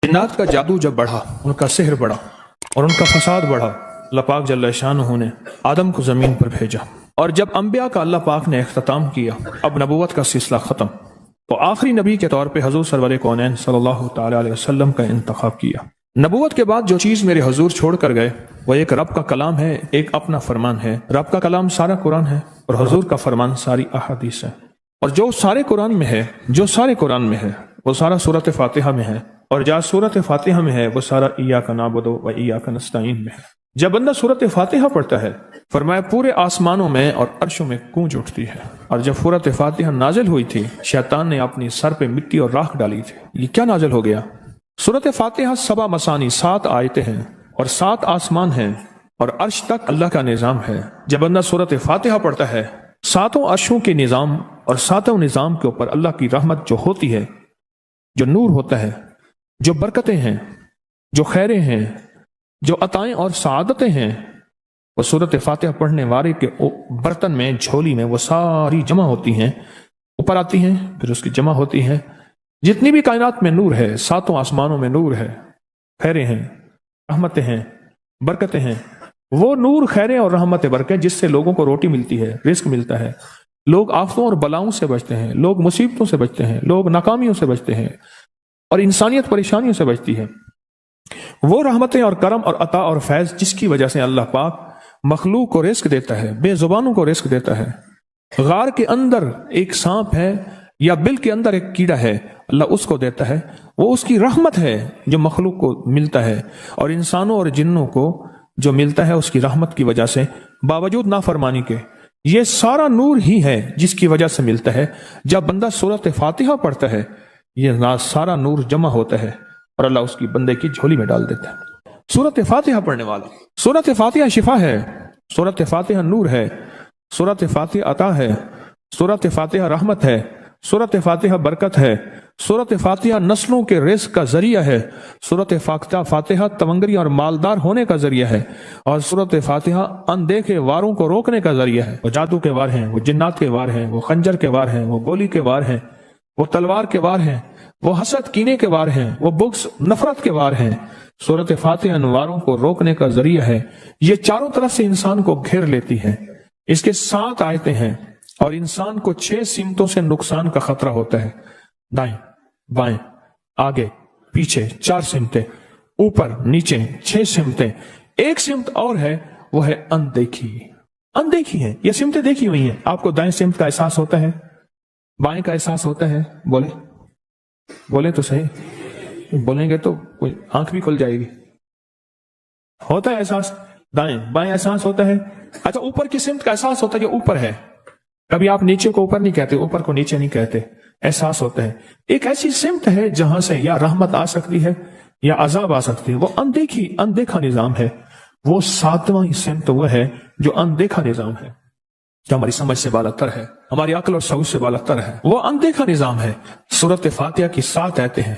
جنات کا جادو جب بڑھا، ان کا سحر بڑھا اور ان کا فساد بڑھا، اللہ پاک جل شانہ نے آدم کو زمین پر بھیجا، اور جب انبیاء کا اللہ پاک نے اختتام کیا، اب نبوت کا سلسلہ ختم، تو آخری نبی کے طور پہ حضور سرور کونین صلی اللہ تعالی علیہ وسلم کا انتخاب کیا۔ نبوت کے بعد جو چیز میرے حضور چھوڑ کر گئے وہ ایک رب کا کلام ہے، ایک اپنا فرمان ہے۔ رب کا کلام سارا قرآن ہے اور حضور کا فرمان ساری احادیث ہے، اور جو سارے قرآن میں ہے وہ سارا سورۃ فاتحہ میں ہے، اور جو سورۃ فاتحہ میں ہے وہ سارا ایاک نعبد و ایاک نستعین میں ہے۔ جب بندہ سورۃ فاتحہ پڑھتا ہے، فرمایا پورے آسمانوں میں اور عرشوں میں گونج اٹھتی ہے۔ اور جب سورۃ فاتحہ نازل ہوئی تھی، شیطان نے اپنی سر پہ مٹی اور راکھ ڈالی تھی۔ یہ کیا نازل ہو گیا؟ سورۃ فاتحہ 7 مثانی 7 آیتیں ہیں اور 7 آسمان ہیں اور عرش تک اللہ کا نظام ہے۔ جب بندہ سورۃ فاتحہ پڑھتا ہے، 7 عرشوں کے نظام اور 7 نظام کے اوپر اللہ کی رحمت جو ہوتی ہے، جو نور ہوتا ہے، جو برکتیں ہیں، جو خیریں ہیں، جو عطائیں اور سعادتیں ہیں، وہ سورۃ فاتحہ پڑھنے والے کے برتن میں، جھولی میں وہ ساری جمع ہوتی ہیں، اوپر آتی ہیں، پھر اس کی جمع ہوتی ہیں۔ جتنی بھی کائنات میں نور ہے، 7 آسمانوں میں نور ہے، خیریں ہیں، رحمتیں ہیں، برکتیں ہیں، وہ نور، خیریں اور رحمت برکت جس سے لوگوں کو روٹی ملتی ہے، رزق ملتا ہے، لوگ آفتوں اور بلاؤں سے بچتے ہیں، لوگ مصیبتوں سے بچتے ہیں، لوگ ناکامیوں سے بچتے ہیں اور انسانیت پریشانیوں سے بچتی ہے۔ وہ رحمتیں اور کرم اور عطا اور فیض جس کی وجہ سے اللہ پاک مخلوق کو رزق دیتا ہے، بے زبانوں کو رزق دیتا ہے۔ غار کے اندر ایک سانپ ہے یا بل کے اندر ایک کیڑا ہے، اللہ اس کو دیتا ہے، وہ اس کی رحمت ہے جو مخلوق کو ملتا ہے، اور انسانوں اور جنوں کو جو ملتا ہے اس کی رحمت کی وجہ سے، باوجود نافرمانی کے۔ یہ سارا نور ہی ہے جس کی وجہ سے ملتا ہے۔ جب بندہ سورۃ فاتحہ پڑھتا ہے، یہ سارا نور جمع ہوتا ہے اور اللہ اس کی بندے کی جھولی میں ڈال دیتا ہے۔ سورۃ فاتحہ پڑھنے والا، سورۃ فاتحہ شفا ہے، سورۃ فاتحہ نور ہے، سورۃ فاتحہ عطا ہے، سورۃ فاتحہ رحمت ہے، سورۃ فاتحہ برکت ہے، سورۃ فاتحہ نسلوں کے رزق کا ذریعہ ہے، سورۃ فاتحہ تونگری اور مالدار ہونے کا ذریعہ ہے، اور سورۃ فاتحہ اندیکھے واروں کو روکنے کا ذریعہ ہے۔ وہ جادو کے وار ہیں، وہ جنات کے وار ہیں، وہ خنجر کے وار ہیں، وہ گولی کے وار ہیں، وہ تلوار کے وار ہیں، وہ حسد کینے کے وار ہیں، وہ بغض نفرت کے وار ہیں۔ سورۃ فاتحہ ان واروں کو روکنے کا ذریعہ ہے۔ یہ چاروں طرف سے انسان کو گھیر لیتی ہے۔ اس کے 7 آیتیں ہیں اور انسان کو 6 سمتوں سے نقصان کا خطرہ ہوتا ہے۔ دائیں، بائیں، آگے، پیچھے، 4 سمتیں، اوپر، نیچے، 6 سمتیں۔ ایک سمت اور ہے، وہ ہے اندیکھی۔ اندیکھی ہے، یہ سمتیں دیکھی ہوئی ہیں۔ آپ کو دائیں سمت کا احساس ہوتا ہے، بائیں کا احساس ہوتا ہے؟ بولے تو صحیح، بولیں گے تو کوئی آنکھ بھی کھل جائے گی۔ ہوتا ہے احساس، دائیں بائیں احساس ہوتا ہے۔ اچھا، اوپر کی سمت کا احساس ہوتا ہے جو اوپر ہے۔ کبھی آپ نیچے کو اوپر نہیں کہتے، اوپر کو نیچے نہیں کہتے، احساس ہوتا ہے۔ ایک ایسی سمت ہے جہاں سے یا رحمت آ سکتی ہے یا عذاب آ سکتی ہے، وہ اندیکھا نظام ہے۔ وہ 7واں سمت وہ ہے جو اندیکھا نظام ہے، جو ہماری سمجھ سے بالاتر ہے، ہماری عقل اور شعور سے بالاتر ہے۔ وہ اندیکھا نظام ہے۔ سورۃ فاتحہ کی 7 آیتیں ہیں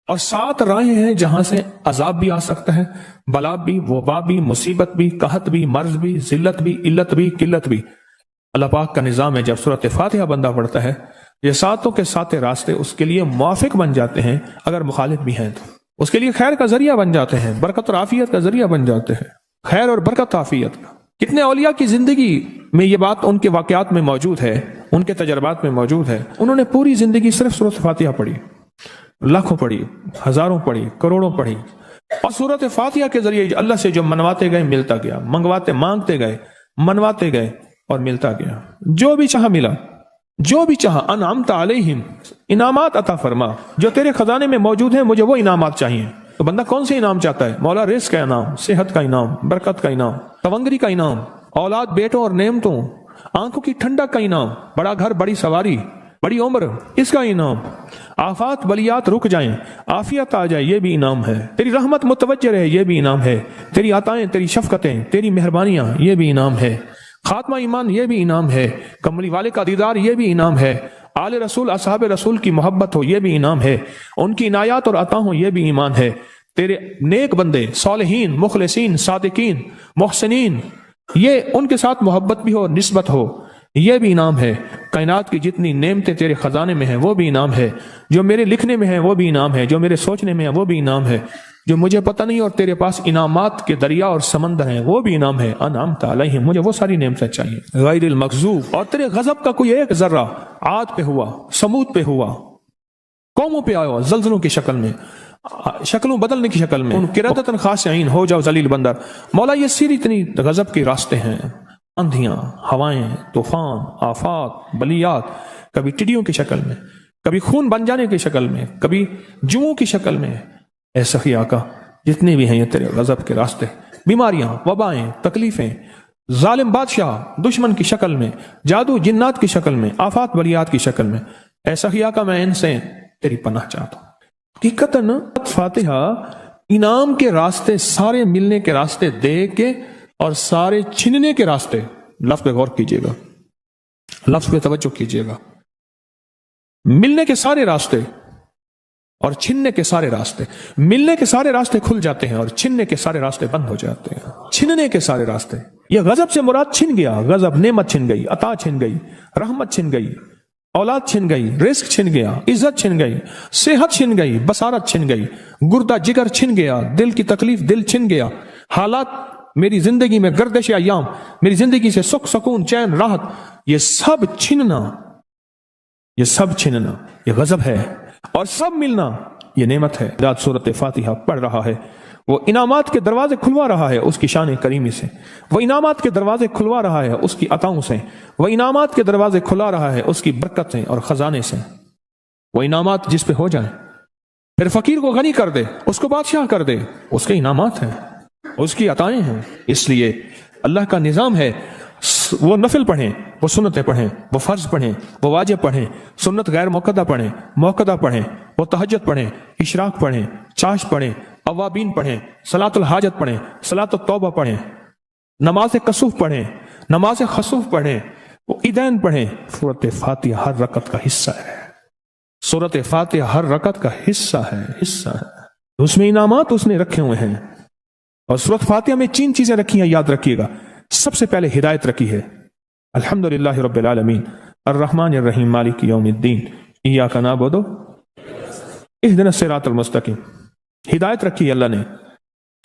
اور 7 راہیں ہیں جہاں سے عذاب بھی آ سکتا ہے، بلا بھی، وبا بھی، مصیبت بھی، قحط بھی، مرض بھی، ذلت بھی، علت بھی، قلت بھی۔ اللہ پاک کا نظام ہے۔ جب سورۃ فاتحہ بندہ پڑھتا ہے، یہ 7 کے 7 راستے اس کے لیے موافق بن جاتے ہیں، اگر مخالف بھی ہیں تو اس کے لیے خیر کا ذریعہ بن جاتے ہیں، برکت اور عافیت کا ذریعہ بن جاتے ہیں، خیر اور برکت عافیت کا۔ کتنے اولیاء کی زندگی میں یہ بات ان کے واقعات میں موجود ہے، ان کے تجربات میں موجود ہے۔ انہوں نے پوری زندگی صرف سورۃ فاتحہ پڑھی، لاکھوں پڑھی، ہزاروں پڑھی، کروڑوں پڑھی، اور سورۃ فاتحہ کے ذریعے اللہ سے جو منواتے گئے ملتا گیا، مانگتے گئے، منواتے گئے اور ملتا گیا۔ جو بھی چاہا ملا، جو بھی چاہا۔ انعمت علیہم، انعامات عطا فرما، جو تیرے خزانے میں موجود ہیں، مجھے وہ انعامات چاہیے۔ تو بندہ کون سے انعام چاہتا ہے؟ مولا رزق کا انعام، صحت کا انعام، برکت کا انعام، تونگری کا انعام، اولاد، بیٹوں اور نعمتوں، آنکھوں کی ٹھنڈک کا انعام، بڑا گھر، بڑی سواری، بڑی عمر، اس کا انعام، آفات بلیات رک جائیں، عافیت آ جائے، یہ بھی انعام ہے، تیری رحمت متوجہ رہے، یہ بھی انعام ہے، تیری عطائیں، تیری شفقتیں، تیری مہربانیاں، یہ بھی انعام ہے، خاتمہ ایمان، یہ بھی انعام ہے، کملی والے کا دیدار، یہ بھی انعام ہے، آل رسول، اصحاب رسول کی محبت ہو، یہ بھی انعام ہے، ان کی عنایات اور عطا ہوں، یہ بھی ایمان ہے، تیرے نیک بندے، صالحین، مخلصین، صادقین، محسنین، یہ ان کے ساتھ محبت بھی ہو، نسبت ہو، یہ بھی انعام ہے، کائنات کی جتنی نعمتیں تیرے خزانے میں ہیں وہ بھی انعام ہے، جو میرے لکھنے میں ہیں وہ بھی انعام ہے، جو میرے سوچنے میں ہے وہ بھی انعام ہے، جو مجھے پتہ نہیں اور تیرے پاس انعامات کے دریا اور سمندر ہیں وہ بھی انعام ہے۔ انعمت علیہم، مجھے وہ ساری نعمتیں چاہیے، غیر المغضوب، اور تیرے غضب کا کوئی ایک ذرہ عاد پہ ہوا، سمود پہ ہوا، قوموں پہ آیا زلزلوں کی شکل میں، شکلوں بدلنے کی شکل میں، قردۃ خاسئین، ہو جاؤ ذلیل بندر۔ مولا یہ سری اتنی غضب کے راستے ہیں، اندھیاں، ہوائیں، طوفان، آفات، بلیات، کبھی ٹڈیوں کی شکل میں، کبھی خون بن جانے کی شکل میں، کبھی جوؤں کی شکل میں۔ اے سخی آقا جتنے بھی ہیں یہ تیرے غضب کے راستے، بیماریاں، وبائیں، تکلیفیں، ظالم بادشاہ دشمن کی شکل میں، جادو جنات کی شکل میں، آفات بلیات کی شکل میں، اے سخی آقا میں ان سے تیری پناہ چاہتا ہوں۔ حقیقتاً فاتحہ انعام کے راستے، سارے ملنے کے راستے دے کے اور سارے چھننے کے راستے، لفظ پہ غور کیجئے گا، لفظ پہ توجہ کیجئے گا، ملنے کے سارے راستے اور چھننے کے سارے راستے، ملنے کے سارے راستے کھل جاتے ہیں اور چھننے کے سارے راستے بند ہو جاتے ہیں۔ چھننے کے سارے راستے، یہ غضب سے مراد چھن گیا، غضب نعمت چھن گئی، عطا چھن گئی، رحمت چھن گئی، اولاد چھن گئی، رزق چھن گیا، عزت چھن گئی، صحت چھن گئی، بصارت چھن گئی، گردہ جگر چھن گیا، دل کی تکلیف دل چھن گیا، حالات میری زندگی میں، گردش ایام میری زندگی سے، سکھ سکون چین راحت، یہ سب چھننا، یہ سب چھننا یہ غضب ہے، اور سب ملنا یہ نعمت ہے۔ رات سورۃ فاتحہ پڑھ رہا ہے، وہ انعامات کے دروازے کھلوا رہا ہے اس کی شان کریمی سے، وہ انعامات کے دروازے کھلوا رہا ہے اس کی عطاؤں سے، وہ انعامات کے دروازے کھلا رہا ہے اس کی برکت سے اور خزانے سے۔ وہ انعامات جس پہ ہو جائیں، پھر فقیر کو غنی کر دے، اس کو بادشاہ کر دے، اس کے انعامات ہیں، اس کی عطائیں ہیں۔ اس لیے اللہ کا نظام ہے، وہ نفل پڑھیں، وہ سنتیں پڑھیں، وہ فرض پڑھیں، وہ واجب پڑھیں، سنت غیر موقدہ پڑھیں، موقدہ پڑھیں، وہ تہجد پڑھیں، اشراق پڑھیں، چاش پڑھیں، اوابین پڑھیں، صلاۃ الحاجت پڑھیں، صلاۃ التوبہ پڑھیں، نماز کسوف پڑھیں، نماز خسوف پڑھیں، وہ عیدین پڑھیں۔ سورۃ فاتحہ ہر رکعت کا حصہ ہے، سورۃ فاتحہ ہر رکعت کا حصہ ہے، حصہ ہے، اس میں انعامات اس نے رکھے ہوئے ہیں۔ اور سورۃ فاتحہ میں 3 چیزیں رکھی ہیں، یاد رکھیے گا۔ سب سے پہلے ہدایت رکھی ہے، الحمدللہ رب العالمین الرحمن الرحیم مالک یوم الدین ایاک نعبد اہدنا الصراط المستقیم، ہدایت رکھی ہے اللہ نے۔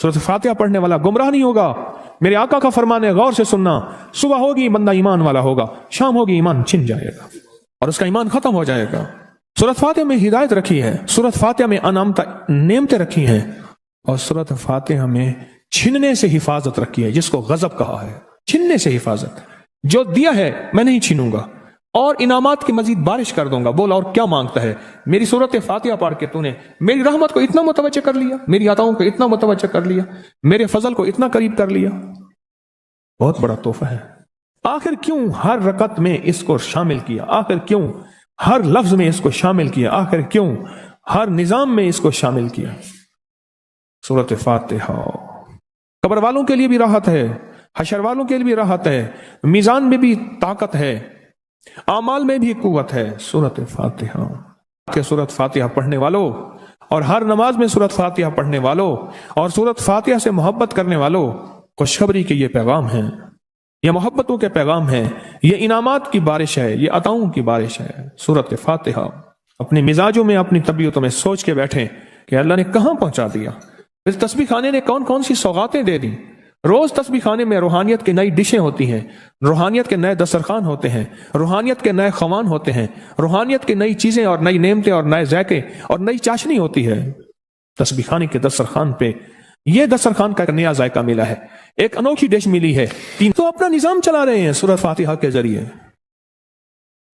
سورۃ فاتحہ پڑھنے والا گمراہ نہیں ہوگا، میرے آقا کا فرمان ہے غور سے سننا، صبح ہوگی بندہ ایمان والا ہوگا، شام ہوگی ایمان چھن جائے گا اور اس کا ایمان ختم ہو جائے گا۔ سورۃ فاتحہ میں ہدایت رکھی ہے، سورۃ فاتحہ میں نعمتیں رکھی ہیں، اور سورۃ فاتحہ میں چھننے سے حفاظت رکھی ہے، جس کو غضب کہا ہے، چھننے سے حفاظت، جو دیا ہے میں نہیں چھینوں گا اور انعامات کی مزید بارش کر دوں گا۔ بول اور کیا مانگتا ہے؟ میری سورۃ فاتحہ پڑھ کے تو نے میری رحمت کو اتنا متوجہ کر لیا، میری عطاؤں کو اتنا متوجہ کر لیا، میرے فضل کو اتنا قریب کر لیا، بہت بڑا تحفہ ہے۔ آخر کیوں ہر رکعت میں اس کو شامل کیا؟ آخر کیوں ہر لفظ میں اس کو شامل کیا؟ آخر کیوں ہر نظام میں اس کو شامل کیا؟ سورۃ فاتحہ قبر والوں کے لیے بھی راحت ہے، حشر والوں کے لیے بھی راحت ہے، میزان میں بھی طاقت ہے، اعمال میں بھی قوت ہے۔ سورۃ فاتحہ کہ سورۃ فاتحہ پڑھنے والوں اور ہر نماز میں سورۃ فاتحہ پڑھنے والوں اور سورۃ فاتحہ سے محبت کرنے والوں، خوشخبری کے یہ پیغام ہیں، یہ محبتوں کے پیغام ہیں، یہ انعامات کی بارش ہے، یہ عطاؤں کی بارش ہے۔ سورۃ فاتحہ اپنے مزاجوں میں، اپنی طبیعتوں میں سوچ کے بیٹھیں کہ اللہ نے کہاں پہنچا دیا، اس تسبیح خانے نے کون کون سی سوغاتیں دے دی۔ روز تسبیح خانے میں روحانیت کی نئی ڈشیں ہوتی ہیں، روحانیت کے نئے دسترخوان ہوتے ہیں، روحانیت کے نئے خوان ہوتے ہیں، روحانیت کی نئی چیزیں اور نئی نعمتیں اور نئے ذائقے اور نئی چاشنی ہوتی ہے۔ تسبیح خانے کے دسترخوان پہ یہ دسترخوان کا نیا ذائقہ ملا ہے، ایک انوکھی ڈش ملی ہے۔ تو اپنا نظام چلا رہے ہیں سورۃ فاتحہ کے ذریعے،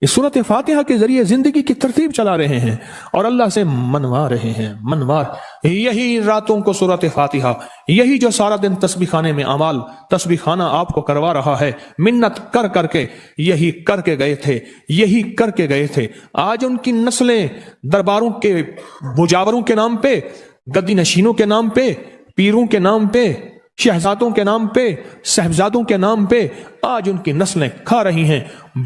اس سورۃ فاتحہ کے ذریعے زندگی کی ترتیب چلا رہے ہیں اور اللہ سے منوا رہے ہیں، منوار۔ یہی راتوں کو سورۃ فاتحہ، یہی جو سارا دن تسبیح خانے میں اعمال تسبیح خانہ آپ کو کروا رہا ہے، منت کر کر کے یہی کر کے گئے تھے، یہی کر کے گئے تھے۔ آج ان کی نسلیں درباروں کے مجاوروں کے نام پہ، گدی نشینوں کے نام پہ، پیروں کے نام پہ، شہزادوں کے نام پہ، صاحبزادوں کے نام پہ آج ان کی نسلیں کھا رہی ہیں۔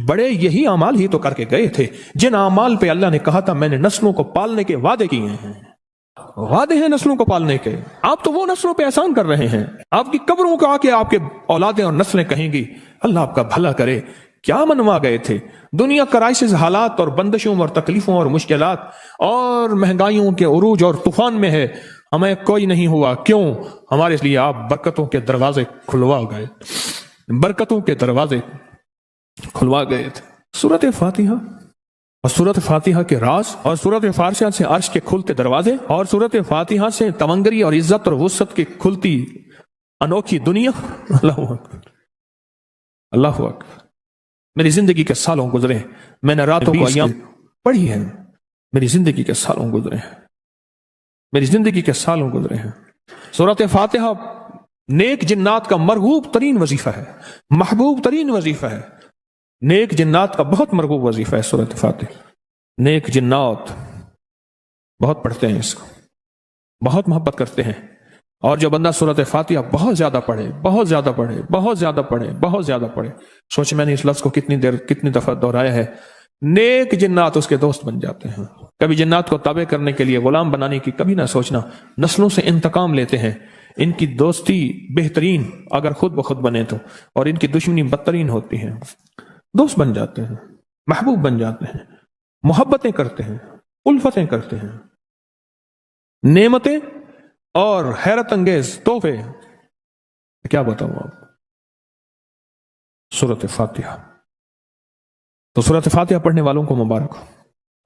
بڑے یہی اعمال ہی تو کر کے گئے تھے جن اعمال پہ اللہ نے کہا تھا میں نے نسلوں کو پالنے کے وعدے کیے ہیں، وعدے ہیں نسلوں کو پالنے کے۔ آپ تو وہ نسلوں پہ احسان کر رہے ہیں، آپ کی قبروں کو آ کے آپ کے اولادیں اور نسلیں کہیں گی اللہ آپ کا بھلا کرے، کیا منوا گئے تھے؟ دنیا کرائسس، حالات اور بندشوں اور تکلیفوں اور مشکلات اور مہنگائیوں کے عروج اور طوفان میں ہے، ہمیں کوئی نہیں ہوا. کیوں؟ ہمارے لیے آپ برکتوں کے دروازے کھلوا گئے، برکتوں کے دروازے کھلوا گئے تھے. سورۃ فاتحہ اور سورۃ فاتحہ کے راز، اور سورۃ فاتحہ سے عرش کے کھلتے دروازے، اور سورۃ فاتحہ سے تمنگری اور عزت اور وسعت کی کھلتی انوکھی دنیا. اللہ اکبر، اللہ اکبر. میری زندگی کے سالوں گزرے، میں نے راتوں کو ایام پڑھی ہے، میری زندگی کے سالوں گزرے ہیں، میری زندگی کے سالوں گزرے ہیں. سورۃ فاتحہ نیک جنات کا مرغوب ترین وظیفہ ہے، محبوب ترین وظیفہ ہے. نیک جنات کا بہت مرغوب وظیفہ ہے سورۃ فاتحہ. نیک جنات بہت پڑھتے ہیں اس کو، بہت محبت کرتے ہیں. اور جو بندہ سورۃ فاتحہ بہت زیادہ پڑھے، بہت زیادہ پڑھے، بہت زیادہ پڑھے، بہت زیادہ پڑھے، سوچے میں نے اس لفظ کو کتنی دفعہ دہرایا ہے، نیک جنات اس کے دوست بن جاتے ہیں. کبھی جنات کو تابع کرنے کے لیے، غلام بنانے کی کبھی نہ سوچنا. نسلوں سے انتقام لیتے ہیں. ان کی دوستی بہترین اگر خود بخود بنے تو، اور ان کی دشمنی بدترین ہوتی ہے. دوست بن جاتے ہیں، محبوب بن جاتے ہیں، محبتیں کرتے ہیں، الفتیں کرتے ہیں. نعمتیں اور حیرت انگیز تحفے کیا بتاؤں آپ. سورۃ فاتحہ، تو سورۃ فاتحہ پڑھنے والوں کو مبارک ہو.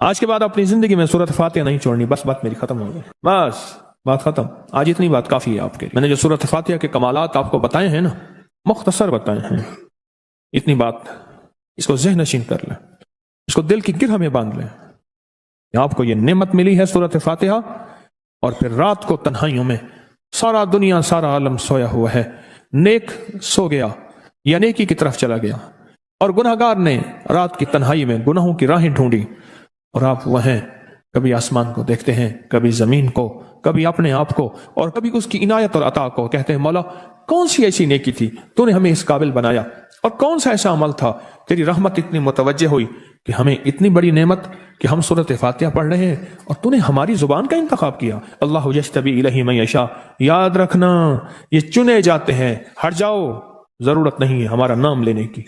آج کے بعد اپنی زندگی میں سورۃ فاتحہ نہیں چھوڑنی. بس بات میری ختم ہو گئی، بس بات ختم. آج اتنی بات کافی ہے آپ کے لیے. میں نے جو سورۃ فاتحہ کے کمالات آپ کو بتائے ہیں نا، مختصر بتائے ہیں، اتنی بات اس کو ذہن نشین کر لیں، اس کو دل کی گرہ میں باندھ لیں. آپ کو یہ نعمت ملی ہے سورۃ فاتحہ، اور پھر رات کو تنہائیوں میں سارا دنیا، سارا عالم سویا ہوا ہے، نیک سو گیا یا نیکی کی طرف چلا گیا، اور گناہگار نے رات کی تنہائی میں گناہوں کی راہیں ڈھونڈی، اور آپ وہیں کبھی آسمان کو دیکھتے ہیں، کبھی زمین کو، کبھی اپنے آپ کو، اور کبھی اس کی عنایت اور عطا کو. کہتے ہیں مولا کون سی ایسی نیکی تھی تو نے ہمیں اس قابل بنایا، اور کون سا ایسا عمل تھا تیری رحمت اتنی متوجہ ہوئی کہ ہمیں اتنی بڑی نعمت کہ ہم سورۃ فاتحہ پڑھ رہے ہیں اور تو نے ہماری زبان کا انتخاب کیا. اللہ یجتبی الیہ من یشاء. یاد رکھنا یہ چنے جاتے ہیں، ہٹ جاؤ، ضرورت نہیں ہے ہمارا نام لینے کی.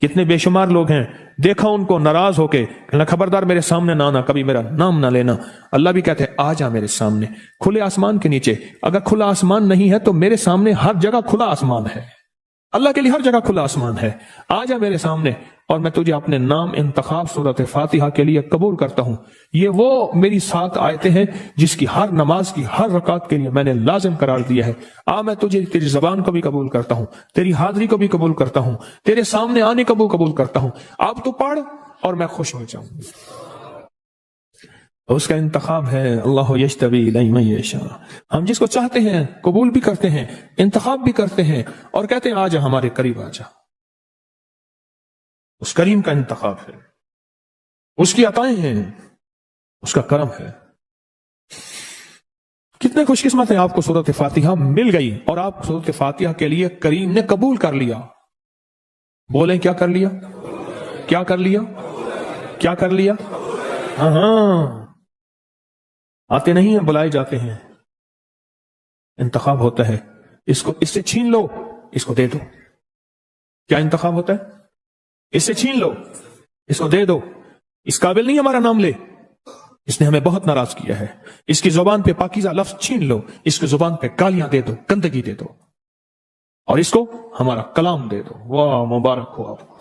کتنے بے شمار لوگ ہیں، دیکھا ان کو ناراض ہو کے کہنا خبردار میرے سامنے نہ آنا، کبھی میرا نام نہ لینا. اللہ بھی کہتے ہیں آ جا میرے سامنے، کھلے آسمان کے نیچے. اگر کھلا آسمان نہیں ہے تو میرے سامنے ہر جگہ کھلا آسمان ہے. اللہ کے لیے ہر جگہ کھلا آسمان ہے. آ جا میرے سامنے اور میں تجھے اپنے نام انتخاب سورۃ فاتحہ کے لیے قبول کرتا ہوں. یہ وہ میری 7 آیتیں ہیں جس کی ہر نماز کی ہر رکعت کے لیے میں نے لازم قرار دیا ہے. میں تجھے تیری زبان کو بھی قبول کرتا ہوں، تیری حاضری کو بھی قبول کرتا ہوں، تیرے سامنے آنے کو بھی قبول کرتا ہوں. اب تو پڑھ اور میں خوش ہو جاؤں. اس کا انتخاب ہے اللہ یجتبی الیہ من یشاء. ہم جس کو چاہتے ہیں قبول بھی کرتے ہیں، انتخاب بھی کرتے ہیں، اور کہتے ہیں آجا ہمارے قریب آجا. اس کریم کا انتخاب ہے، اس کی عطائیں ہیں، اس کا کرم ہے. کتنے خوش قسمت ہیں آپ کو سورۃ فاتحہ مل گئی، اور آپ سورۃ فاتحہ کے لیے کریم نے قبول کر لیا. بولیں کیا کر لیا؟ کیا کر لیا؟ کیا کر لیا؟ ہاں آتے نہیں ہیں، بلائے جاتے ہیں. انتخاب ہوتا ہے، اس سے چھین لو، اس کو دے دو. کیا انتخاب ہوتا ہے؟ اس سے چھین لو، اس کو دے دو. اس قابل نہیں ہمارا نام لے، اس نے ہمیں بہت ناراض کیا ہے. اس کی زبان پہ پاکیزہ لفظ چھین لو، اس کی زبان پہ گالیاں دے دو، گندگی دے دو، اور اس کو ہمارا کلام دے دو. واہ مبارک ہو آپ.